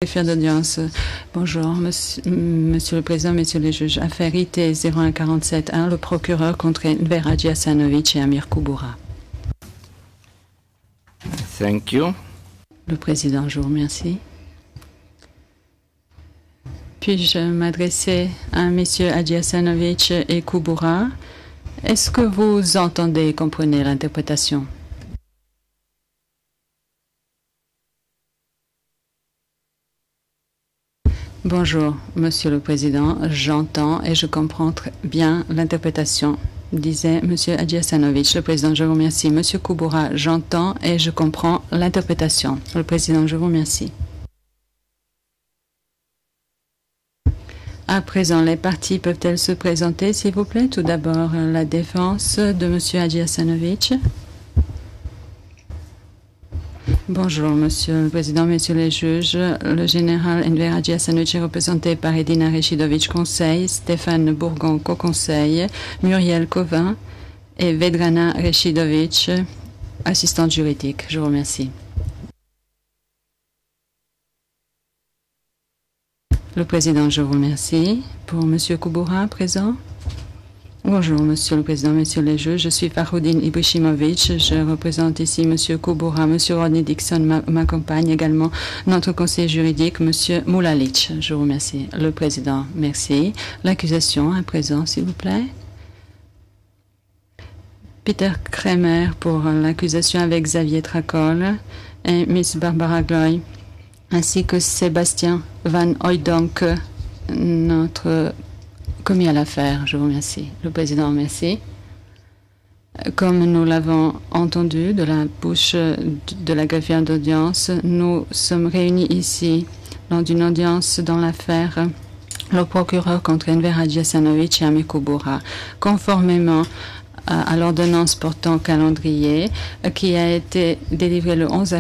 Greffier d'audience. Bonjour, monsieur le Président, messieurs les juges. Affaire IT 0147-1, le procureur contre Enver Hadjiasanovic et Amir Kouboura. Thank you. Le Président, je vous remercie. Puis-je m'adresser à messieurs Hadjiasanovic et Kouboura? Est-ce que vous entendez et comprenez l'interprétation? Bonjour, Monsieur le Président. J'entends et je comprends très bien l'interprétation, disait Monsieur Hadjiasanovic. Le Président, je vous remercie. Monsieur Kouboura, j'entends et je comprends l'interprétation. Le Président, je vous remercie. À présent, les parties peuvent-elles se présenter, s'il vous plaît? Tout d'abord, la défense de Monsieur Hadjiasanovic. Bonjour, Monsieur le Président, Messieurs les juges. Le général Enver Hadjiasanovic est représenté par Edina Rechidovic, conseil, Stéphane Bourgon, co-conseil, Muriel Covin et Vedrana Rechidovic, assistante juridique. Je vous remercie. Le Président, je vous remercie. Pour Monsieur Kouboura, présent. Bonjour, Monsieur le Président, Messieurs les juges. Je suis Faroudine Ibrishimovic. Je représente ici Monsieur Kouboura. Monsieur Rodney Dixon m'accompagne également. Notre conseiller juridique, Monsieur Moulalic. Je vous remercie. Le Président, merci. L'accusation à présent, s'il vous plaît. Peter Kremer pour l'accusation avec Xavier Tracol et Miss Barbara Gloy, ainsi que Sébastien Van Hooijdonk, notre commis à l'affaire. Je vous remercie. Le Président, merci. Comme nous l'avons entendu de la bouche de la greffière d'audience, nous sommes réunis ici lors d'une audience dans l'affaire le procureur contre Enver Hadjiasanovic et Amir Kouboura, conformément à l'ordonnance portant calendrier qui a été délivrée le 11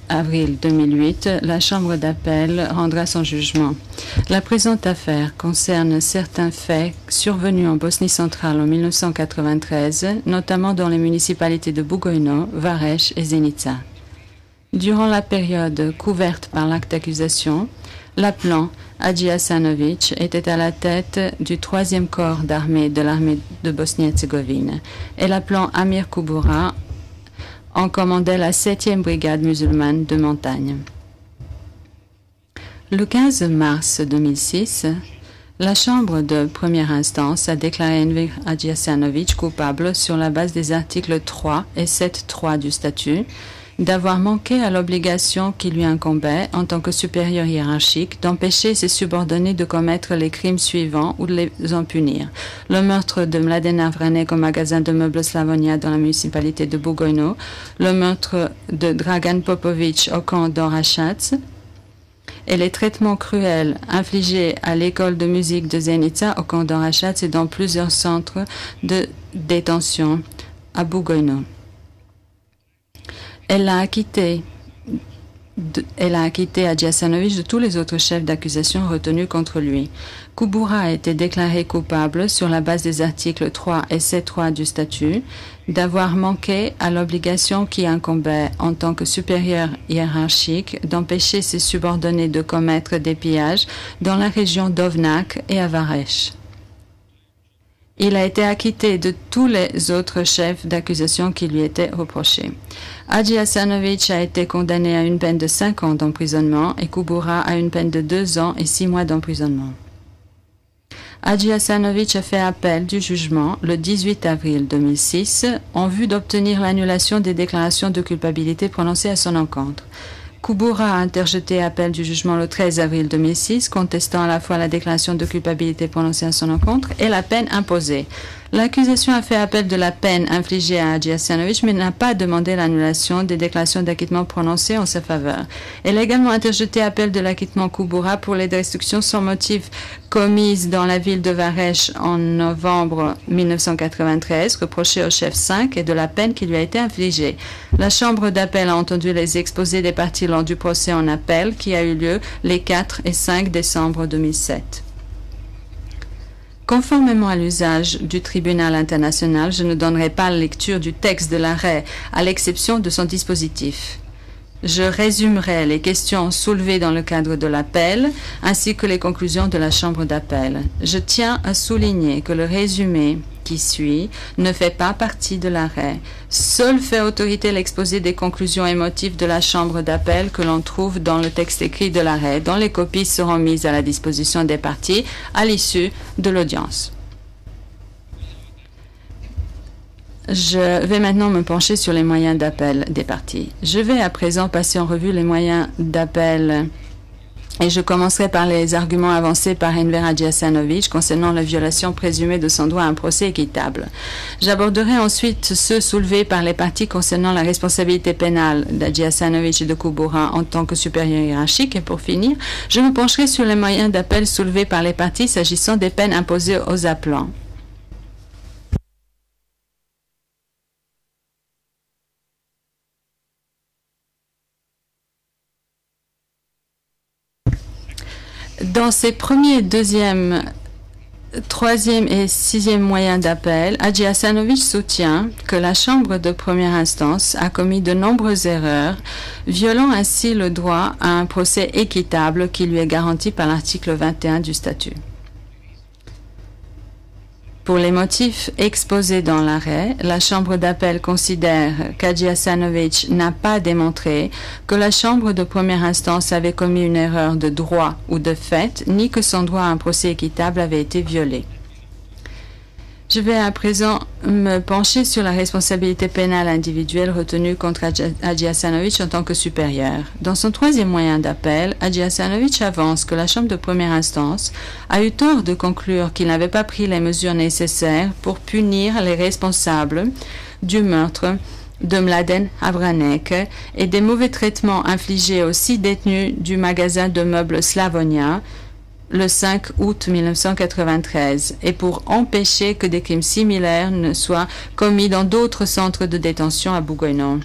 avril 2008, la Chambre d'appel rendra son jugement. La présente affaire concerne certains faits survenus en Bosnie centrale en 1993, notamment dans les municipalités de Bugojno, Varech et Zenica. Durant la période couverte par l'acte d'accusation, l'appelant Hadjiasanovic était à la tête du 3e corps d'armée de l'armée de Bosnie-Herzégovine et l'appelant Amir Kouboura en commandait la 7e brigade musulmane de montagne. Le 15 mars 2006, la Chambre de première instance a déclaré Enver Hadjiasanovic coupable sur la base des articles 3 et 7.3 du statut d'avoir manqué à l'obligation qui lui incombait en tant que supérieur hiérarchique d'empêcher ses subordonnés de commettre les crimes suivants ou de les en punir. Le meurtre de Mladena Vranek au magasin de meubles Slavonia dans la municipalité de Bugojno, le meurtre de Dragan Popovic au camp d'Orachac et les traitements cruels infligés à l'école de musique de Zenica au camp d'Orachac et dans plusieurs centres de détention à Bugojno. Elle a acquitté Hadjiasanovic de tous les autres chefs d'accusation retenus contre lui. Kouboura a été déclaré coupable sur la base des articles 3 et 7.3 du statut d'avoir manqué à l'obligation qui incombait en tant que supérieur hiérarchique d'empêcher ses subordonnés de commettre des pillages dans la région d'Ovnak et à Varech. Il a été acquitté de tous les autres chefs d'accusation qui lui étaient reprochés. Hadjiasanovic a été condamné à une peine de 5 ans d'emprisonnement et Kouboura à une peine de 2 ans et 6 mois d'emprisonnement. Hadjiasanovic a fait appel du jugement le 18 avril 2006 en vue d'obtenir l'annulation des déclarations de culpabilité prononcées à son encontre. Kouboura a interjeté appel du jugement le 13 avril 2006, contestant à la fois la déclaration de culpabilité prononcée à son encontre et la peine imposée. L'accusation a fait appel de la peine infligée à Hadjiasanovic, mais n'a pas demandé l'annulation des déclarations d'acquittement prononcées en sa faveur. Elle a également interjeté appel de l'acquittement Kouboura pour les destructions sans motif commises dans la ville de Varech en novembre 1993, reprochées au chef 5 et de la peine qui lui a été infligée. La Chambre d'appel a entendu les exposés des parties lors du procès en appel qui a eu lieu les 4 et 5 décembre 2007. Conformément à l'usage du tribunal international, je ne donnerai pas lecture du texte de l'arrêt, à l'exception de son dispositif. Je résumerai les questions soulevées dans le cadre de l'appel ainsi que les conclusions de la Chambre d'appel. Je tiens à souligner que le résumé qui suit ne fait pas partie de l'arrêt. Seul fait autorité l'exposé des conclusions et motifs de la Chambre d'appel que l'on trouve dans le texte écrit de l'arrêt, dont les copies seront mises à la disposition des parties à l'issue de l'audience. Je vais maintenant me pencher sur les moyens d'appel des parties. Je vais à présent passer en revue les moyens d'appel et je commencerai par les arguments avancés par Enver Hadjiasanovic concernant la violation présumée de son droit à un procès équitable. J'aborderai ensuite ceux soulevés par les parties concernant la responsabilité pénale d'Hadjiasanovic et de Kubura en tant que supérieur hiérarchique et pour finir, je me pencherai sur les moyens d'appel soulevés par les parties s'agissant des peines imposées aux appelants. Dans ses premiers, deuxième, troisième et sixième moyens d'appel, Hadjiasanovic soutient que la Chambre de première instance a commis de nombreuses erreurs, violant ainsi le droit à un procès équitable qui lui est garanti par l'article 21 du statut. Pour les motifs exposés dans l'arrêt, la Chambre d'appel considère qu'Hadjiasanovic n'a pas démontré que la Chambre de première instance avait commis une erreur de droit ou de fait, ni que son droit à un procès équitable avait été violé. Je vais à présent me pencher sur la responsabilité pénale individuelle retenue contre Hadjiasanovic en tant que supérieur. Dans son troisième moyen d'appel, Hadjiasanovic avance que la Chambre de première instance a eu tort de conclure qu'il n'avait pas pris les mesures nécessaires pour punir les responsables du meurtre de Mladen Havranek et des mauvais traitements infligés aux 6 détenus du magasin de meubles Slavonia le 5 août 1993 et pour empêcher que des crimes similaires ne soient commis dans d'autres centres de détention à Bugojno.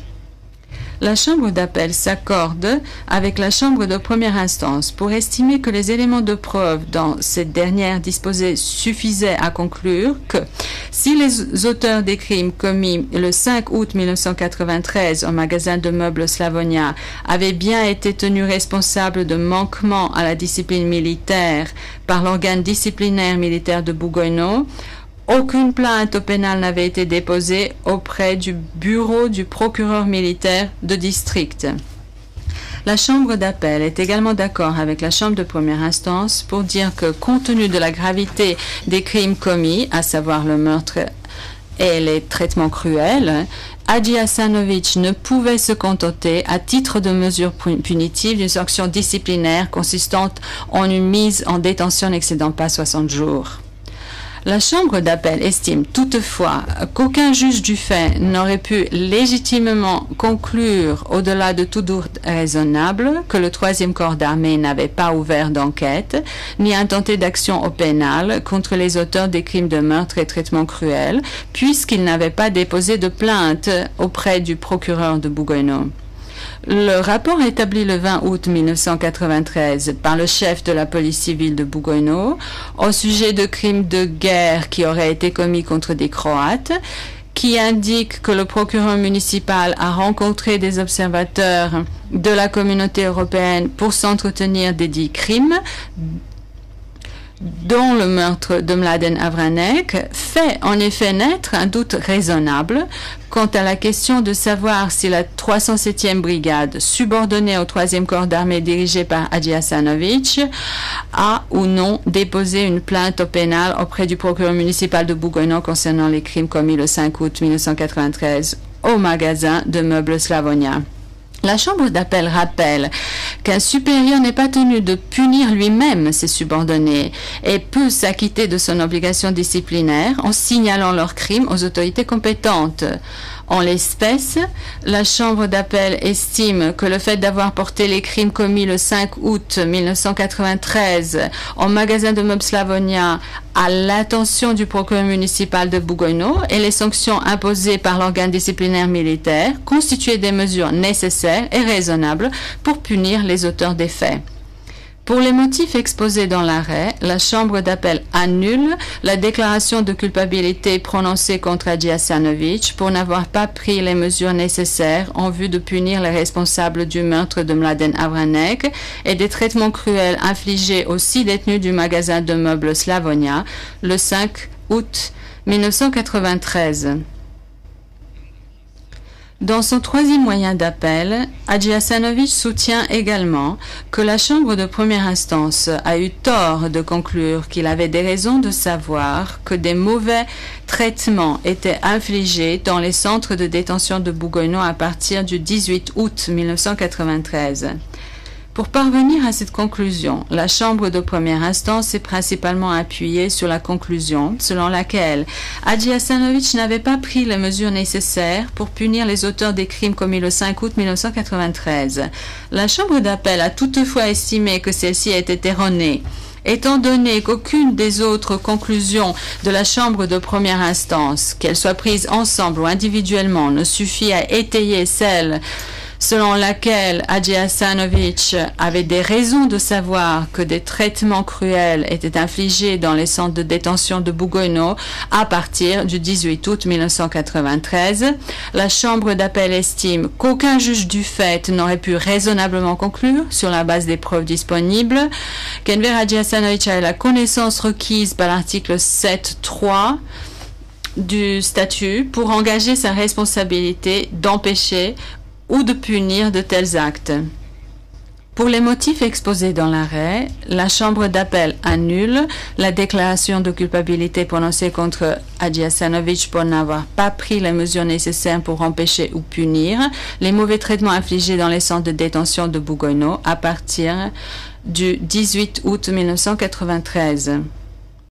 La Chambre d'appel s'accorde avec la Chambre de première instance pour estimer que les éléments de preuve dans cette dernière disposée suffisaient à conclure que si les auteurs des crimes commis le 5 août 1993 au magasin de meubles Slavonia avaient bien été tenus responsables de manquements à la discipline militaire par l'organe disciplinaire militaire de Bugojno, aucune plainte au pénal n'avait été déposée auprès du bureau du procureur militaire de district. La Chambre d'appel est également d'accord avec la Chambre de première instance pour dire que, compte tenu de la gravité des crimes commis, à savoir le meurtre et les traitements cruels, Hadjiasanovic ne pouvait se contenter, à titre de mesure punitive, d'une sanction disciplinaire consistante en une mise en détention n'excédant pas 60 jours. La Chambre d'appel estime toutefois qu'aucun juge du fait n'aurait pu légitimement conclure, au-delà de tout doute raisonnable, que le troisième corps d'armée n'avait pas ouvert d'enquête, ni intenté d'action au pénal contre les auteurs des crimes de meurtre et traitements cruels, puisqu'il n'avait pas déposé de plainte auprès du procureur de Bugojno. Le rapport établi le 20 août 1993 par le chef de la police civile de Bugojno au sujet de crimes de guerre qui auraient été commis contre des Croates, qui indique que le procureur municipal a rencontré des observateurs de la communauté européenne pour s'entretenir des dits crimes, dont le meurtre de Mladen Havranek, fait en effet naître un doute raisonnable quant à la question de savoir si la 307e brigade, subordonnée au 3e corps d'armée dirigé par Hadjiasanovic, a ou non déposé une plainte au pénal auprès du procureur municipal de Bugojno concernant les crimes commis le 5 août 1993 au magasin de meubles Slavonia. La Chambre d'appel rappelle qu'un supérieur n'est pas tenu de punir lui-même ses subordonnés et peut s'acquitter de son obligation disciplinaire en signalant leurs crimes aux autorités compétentes. En l'espèce, la Chambre d'appel estime que le fait d'avoir porté les crimes commis le 5 août 1993 au magasin de meubles Slavonia à l'attention du procureur municipal de Bugojno et les sanctions imposées par l'organe disciplinaire militaire constituaient des mesures nécessaires et raisonnables pour punir les auteurs des faits. Pour les motifs exposés dans l'arrêt, la Chambre d'appel annule la déclaration de culpabilité prononcée contre Hadji Hassanović pour n'avoir pas pris les mesures nécessaires en vue de punir les responsables du meurtre de Mladen Havranek et des traitements cruels infligés aux 6 détenus du magasin de meubles Slavonia le 5 août 1993. Dans son troisième moyen d'appel, Hadji Hassanović soutient également que la Chambre de première instance a eu tort de conclure qu'il avait des raisons de savoir que des mauvais traitements étaient infligés dans les centres de détention de Bougoyno à partir du 18 août 1993. Pour parvenir à cette conclusion, la Chambre de première instance s'est principalement appuyée sur la conclusion selon laquelle Hadji Hassanović n'avait pas pris les mesures nécessaires pour punir les auteurs des crimes commis le 5 août 1993. La Chambre d'appel a toutefois estimé que celle-ci était erronée. Étant donné qu'aucune des autres conclusions de la Chambre de première instance, qu'elles soient prises ensemble ou individuellement, ne suffit à étayer celle selon laquelle Hadji Hassanović avait des raisons de savoir que des traitements cruels étaient infligés dans les centres de détention de Bougoyno à partir du 18 août 1993. La Chambre d'appel estime qu'aucun juge du fait n'aurait pu raisonnablement conclure, sur la base des preuves disponibles, qu'Enver Hadji Hassanović a la connaissance requise par l'article 7.3 du statut pour engager sa responsabilité d'empêcher ou de punir de tels actes. Pour les motifs exposés dans l'arrêt, la Chambre d'appel annule la déclaration de culpabilité prononcée contre Hadji Hassanović pour n'avoir pas pris les mesures nécessaires pour empêcher ou punir les mauvais traitements infligés dans les centres de détention de Bougoyno à partir du 18 août 1993.